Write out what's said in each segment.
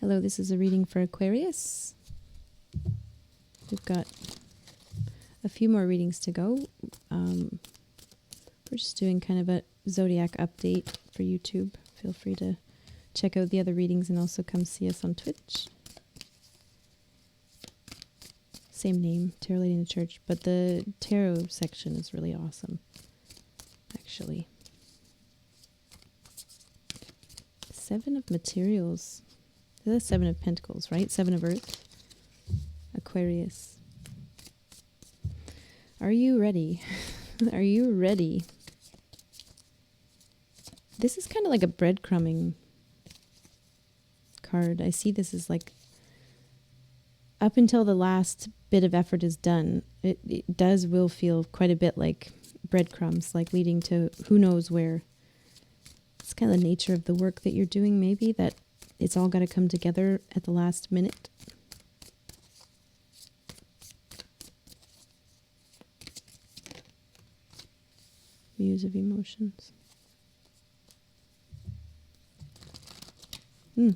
Hello, this is a reading for Aquarius. We've got a few more readings to go. We're just doing kind of a zodiac update for YouTube. Feel free to check out the other readings and also come see us on Twitch. Same name, Tarot Lady in the Church, but the tarot section is really awesome, actually. Seven of Materials. That's Seven of Pentacles, right? Seven of Earth. Aquarius. Are you ready? Are you ready? This is kind of like a breadcrumbing card. I see this as like up until the last bit of effort is done. It will feel quite a bit like breadcrumbs, like leading to who knows where. It's kind of the nature of the work that you're doing, maybe, that it's all got to come together at the last minute. Muse of Emotions. I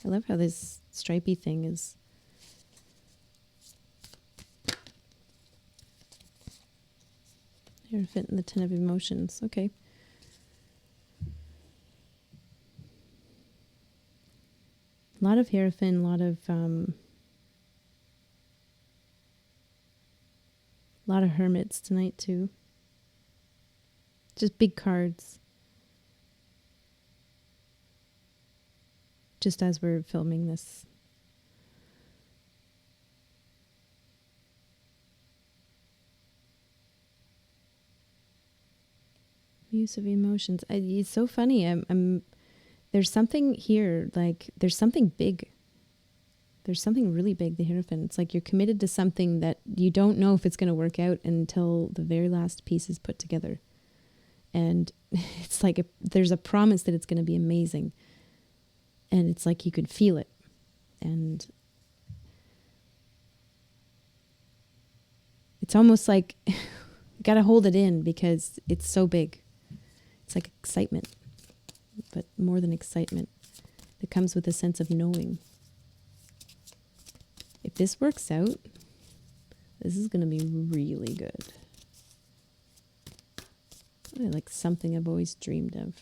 love how this stripy thing is. Hierophant and the Ten of Emotions. Okay. A lot of Hierophant, a lot of Hermits tonight too. Just big cards. Just as we're filming this. Muse of Emotions. It's so funny. There's something here, like there's something big. There's something really big, the Hierophant. It's like you're committed to something that you don't know if it's going to work out until the very last piece is put together. And it's like there's a promise that it's going to be amazing. And it's like you can feel it. And it's almost like you got to hold it in because it's so big. It's like excitement, but more than excitement. That comes with a sense of knowing. If this works out, this is going to be really good. Like something I've always dreamed of.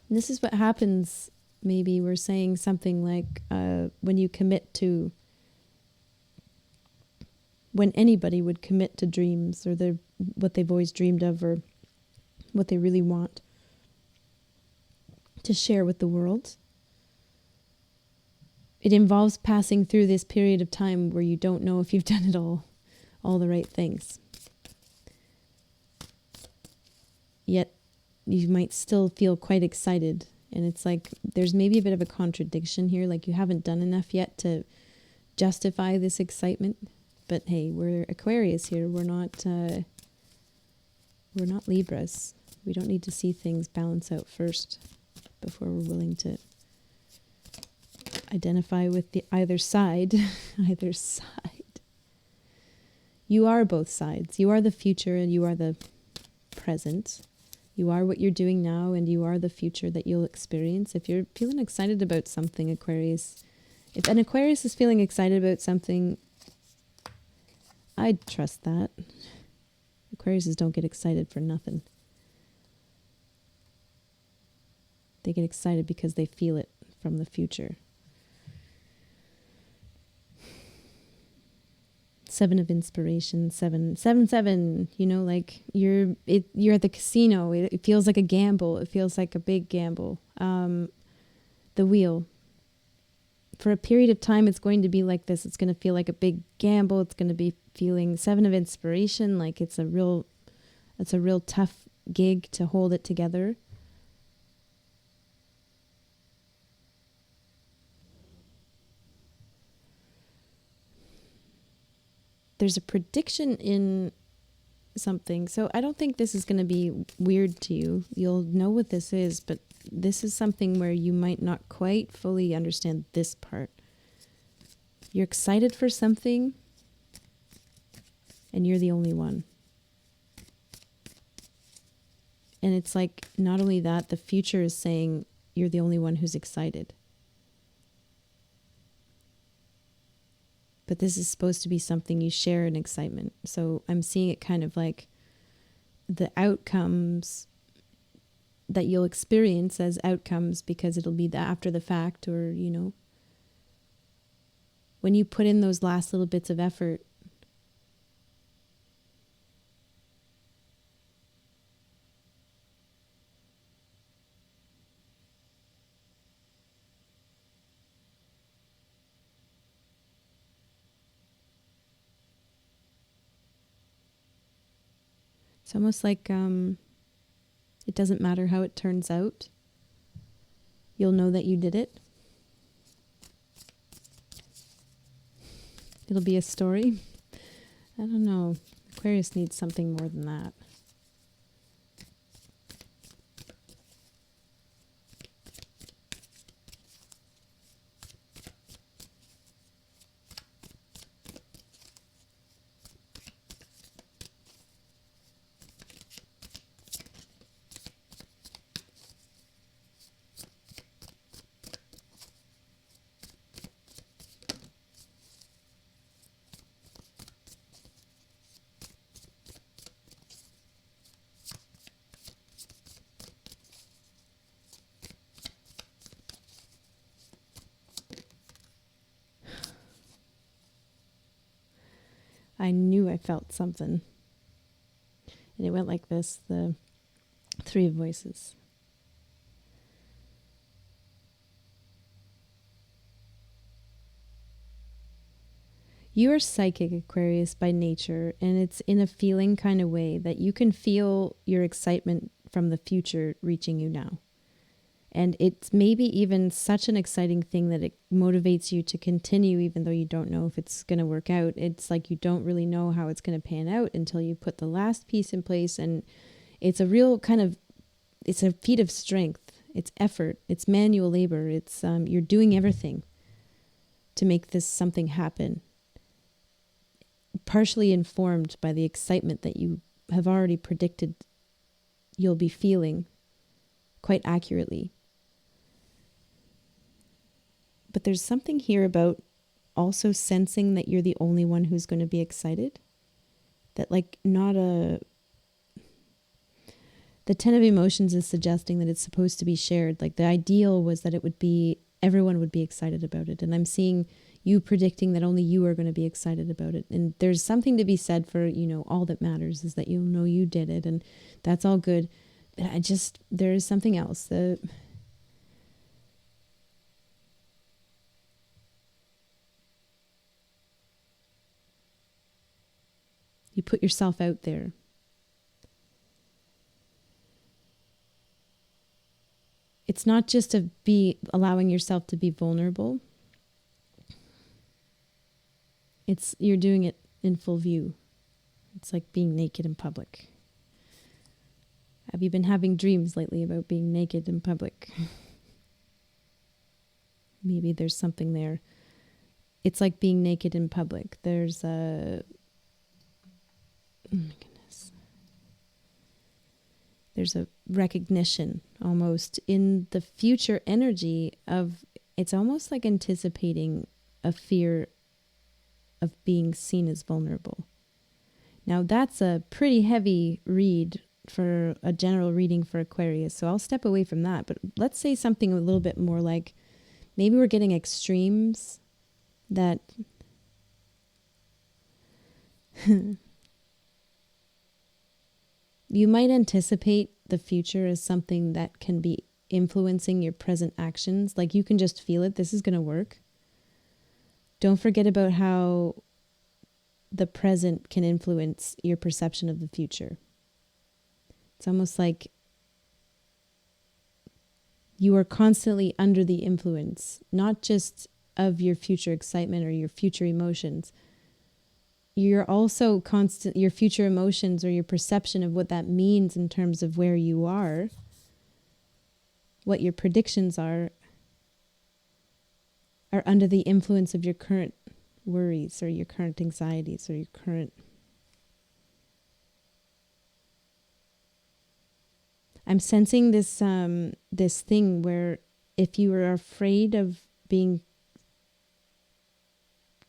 And this is what happens, maybe we're saying something like when you commit to, when anybody would commit to dreams or what they've always dreamed of or what they really want to share with the world. It involves passing through this period of time where you don't know if you've done it all the right things. Yet you might still feel quite excited. And it's like there's maybe a bit of a contradiction here, like you haven't done enough yet to justify this excitement. But hey, we're Aquarius here. We're not Libras. We don't need to see things balance out first before we're willing to identify with the either side. Either side. You are both sides. You are the future and you are the present. You are what you're doing now and you are the future that you'll experience. If you're feeling excited about something, Aquarius, if an Aquarius is feeling excited about something, I'd trust that. Aquariuses don't get excited for nothing. They get excited because they feel it from the future. Seven of Inspiration, seven, you know, like you're at the casino. It feels like a gamble. It feels like a big gamble. The Wheel. For a period of time, it's going to be like this. It's going to feel like a big gamble. It's going to be feeling Seven of Inspiration, like it's a real tough gig to hold it together. There's a prediction in something. So I don't think this is going to be weird to you. You'll know what this is, but this is something where you might not quite fully understand this part. You're excited for something, and you're the only one. And it's like, not only that, the future is saying, you're the only one who's excited. But this is supposed to be something you share in excitement. So I'm seeing it kind of like the outcomes that you'll experience as outcomes, because it'll be the after the fact, or, you know, when you put in those last little bits of effort, it's almost like it doesn't matter how it turns out. You'll know that you did it. It'll be a story. I don't know. Aquarius needs something more than that. I knew I felt something. And it went like this, the Three of Voices. You are psychic, Aquarius, by nature, and it's in a feeling kind of way that you can feel your excitement from the future reaching you now. And it's maybe even such an exciting thing that it motivates you to continue, even though you don't know if it's going to work out. It's like you don't really know how it's going to pan out until you put the last piece in place. And it's a real kind of, it's a feat of strength. It's effort. It's manual labor. It's you're doing everything to make this something happen. Partially informed by the excitement that you have already predicted you'll be feeling quite accurately. But there's something here about also sensing that you're the only one who's going to be excited. That like the 10 of Emotions is suggesting that it's supposed to be shared. Like the ideal was that it would be, everyone would be excited about it. And I'm seeing you predicting that only you are going to be excited about it. And there's something to be said for, you know, all that matters is that you'll know you did it. And that's all good. But there is something else. You put yourself out there. It's not just allowing yourself to be vulnerable. You're doing it in full view. It's like being naked in public. Have you been having dreams lately about being naked in public? Maybe there's something there. It's like being naked in public. There's oh my goodness. There's a recognition almost in the future energy of, it's almost like anticipating a fear of being seen as vulnerable. Now that's a pretty heavy read for a general reading for Aquarius, so I'll step away from that. But let's say something a little bit more like, maybe we're getting extremes that you might anticipate the future as something that can be influencing your present actions. Like you can just feel it. This is going to work. Don't forget about how the present can influence your perception of the future. It's almost like you are constantly under the influence, not just of your future excitement or your future emotions. You're also your future emotions or your perception of what that means in terms of where you are, what your predictions are under the influence of your current worries or your current anxieties or your current... I'm sensing this thing where if you are afraid of being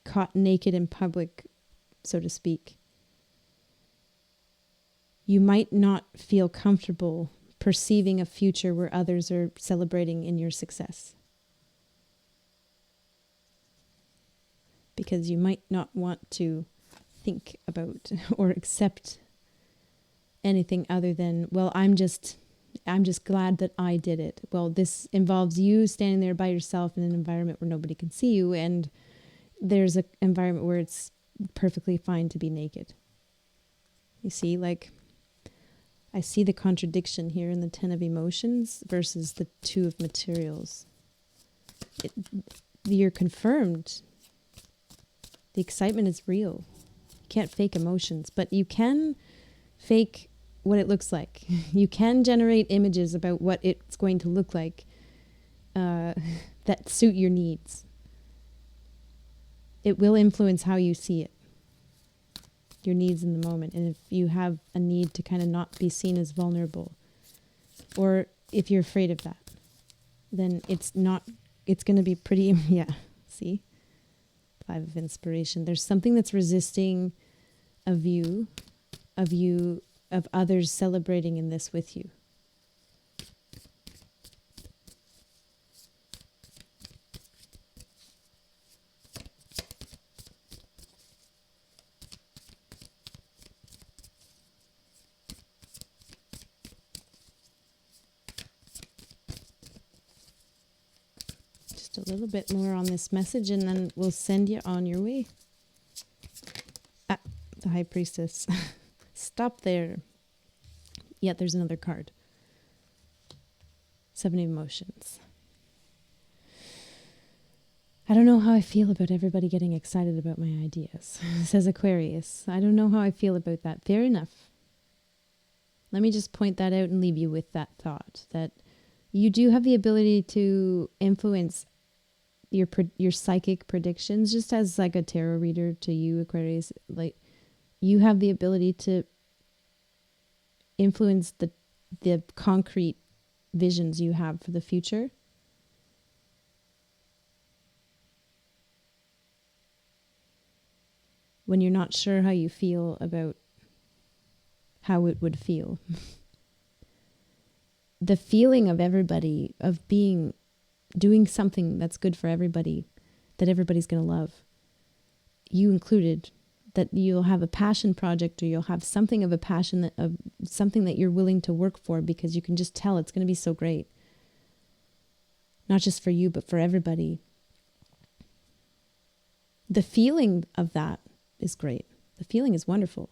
caught naked in public, so to speak, you might not feel comfortable perceiving a future where others are celebrating in your success. Because you might not want to think about or accept anything other than, well, I'm just glad that I did it. Well, this involves you standing there by yourself in an environment where nobody can see you, and there's an environment where it's perfectly fine to be naked. You see, like, I see the contradiction here in the 10 of emotions versus the 2 of materials. You're confirmed. The excitement is real. You can't fake emotions, but you can fake what it looks like. You can generate images about what it's going to look like that suit your needs. It will influence how you see it, your needs in the moment. And if you have a need to kind of not be seen as vulnerable, or if you're afraid of that, then it's going to be pretty, yeah, see? 5 of inspiration. There's something that's resisting of you, of others celebrating in this with you. Just a little bit more on this message and then we'll send you on your way. Ah, the High Priestess. Stop there. Yeah, there's another card. 7 of emotions. I don't know how I feel about everybody getting excited about my ideas, says Aquarius. I don't know how I feel about that. Fair enough. Let me just point that out and leave you with that thought, that you do have the ability to influence your psychic predictions, just as like a tarot reader to you, Aquarius. Like, you have the ability to influence the concrete visions you have for the future. When you're not sure how you feel about how it would feel. The feeling of everybody, of doing something that's good for everybody, that everybody's going to love, you included, that you'll have a passion project, or you'll have something of a passion, something that you're willing to work for because you can just tell it's going to be so great. Not just for you, but for everybody. The feeling of that is great. The feeling is wonderful.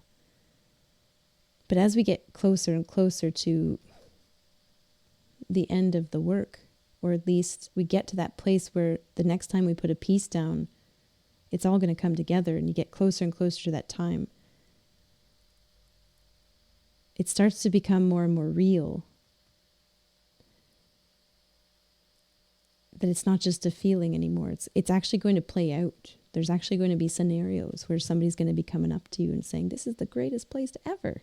But as we get closer and closer to the end of the work, or at least we get to that place where the next time we put a piece down, it's all going to come together, and you get closer and closer to that time, it starts to become more and more real. That it's not just a feeling anymore. It's actually going to play out. There's actually going to be scenarios where somebody's going to be coming up to you and saying, this is the greatest place ever.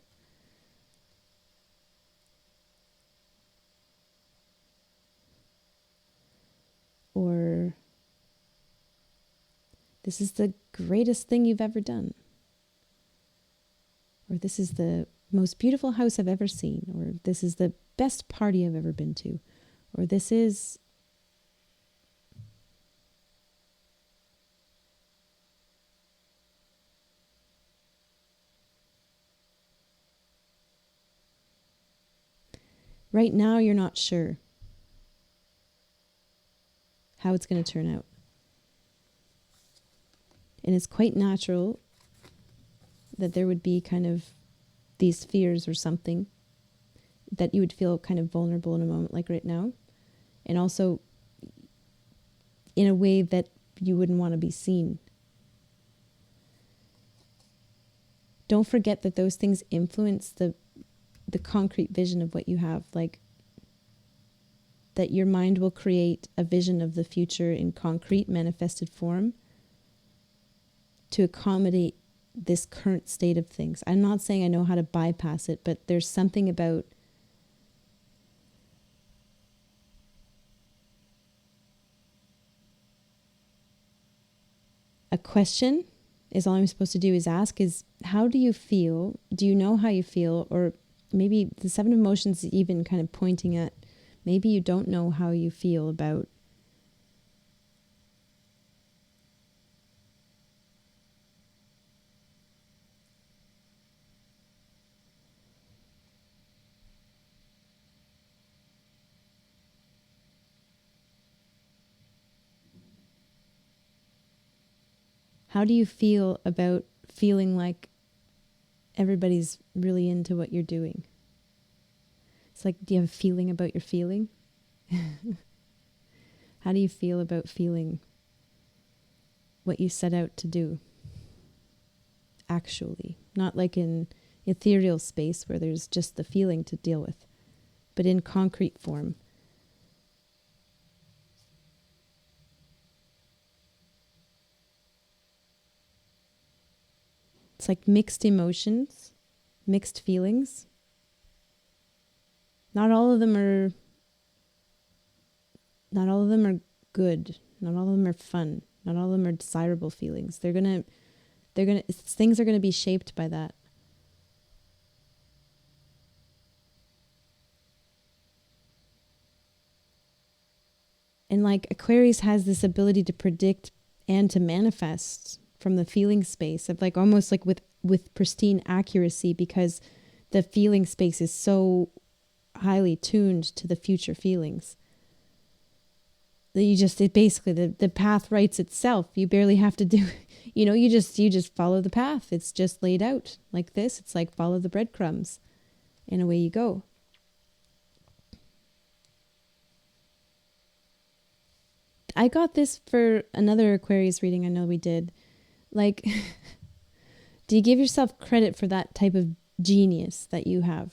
Or, this is the greatest thing you've ever done. Or, this is the most beautiful house I've ever seen. Or, this is the best party I've ever been to. Or, this is... Right now, you're not sure how it's going to turn out. And it's quite natural that there would be kind of these fears or something, that you would feel kind of vulnerable in a moment like right now. And also in a way that you wouldn't want to be seen. Don't forget that those things influence the concrete vision of what you have. Like, that your mind will create a vision of the future in concrete manifested form to accommodate this current state of things. I'm not saying I know how to bypass it, but there's something about a question is all I'm supposed to do is ask is, how do you feel? Do you know how you feel? Or maybe the 7 of emotions is even kind of pointing at, maybe you don't know how you feel about how do you feel about feeling like everybody's really into what you're doing? It's like, do you have a feeling about your feeling? How do you feel about feeling what you set out to do? Actually, not like in ethereal space where there's just the feeling to deal with, but in concrete form. It's like mixed emotions, mixed feelings. Not all of them are good. Not all of them are fun. Not all of them are desirable feelings. Things are gonna be shaped by that. And like Aquarius has this ability to predict and to manifest from the feeling space of like almost like with pristine accuracy, because the feeling space is so highly tuned to the future feelings that the path writes itself. You barely have to do, you just follow the path. It's just laid out like this. It's like follow the breadcrumbs and away you go. I got this for another Aquarius reading I know we did. Like, do you give yourself credit for that type of genius that you have?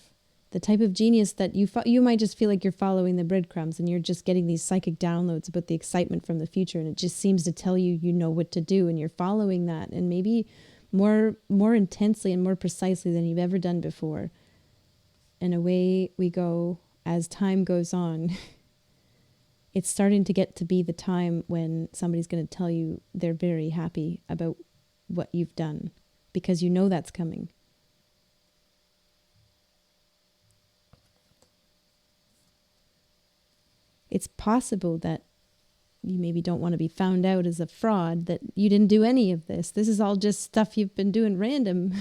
The type of genius that you might just feel like you're following the breadcrumbs and you're just getting these psychic downloads about the excitement from the future, and it just seems to tell you you know what to do, and you're following that, and maybe more intensely and more precisely than you've ever done before. And away we go as time goes on. It's starting to get to be the time when somebody's going to tell you they're very happy about what you've done, because you know that's coming. It's possible that you maybe don't want to be found out as a fraud, that you didn't do any of this. This is all just stuff you've been doing random.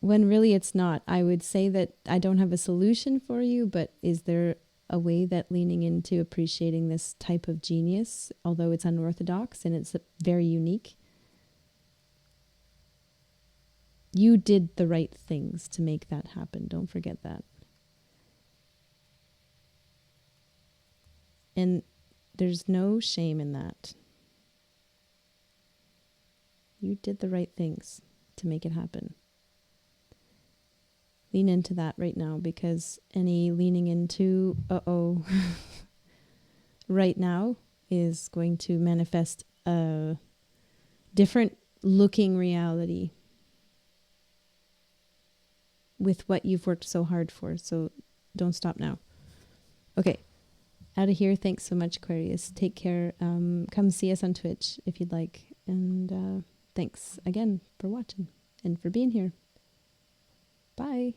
When really it's not. I would say that I don't have a solution for you, but is there a way that leaning into appreciating this type of genius, although it's unorthodox and it's very unique, you did the right things to make that happen. Don't forget that. And there's no shame in that. You did the right things to make it happen. Lean into that right now, because any leaning into, right now is going to manifest a different looking reality with what you've worked so hard for. So don't stop now. Okay. Out of here. Thanks so much, Aquarius. Take care. Come see us on Twitch if you'd like. And thanks again for watching and for being here. Bye.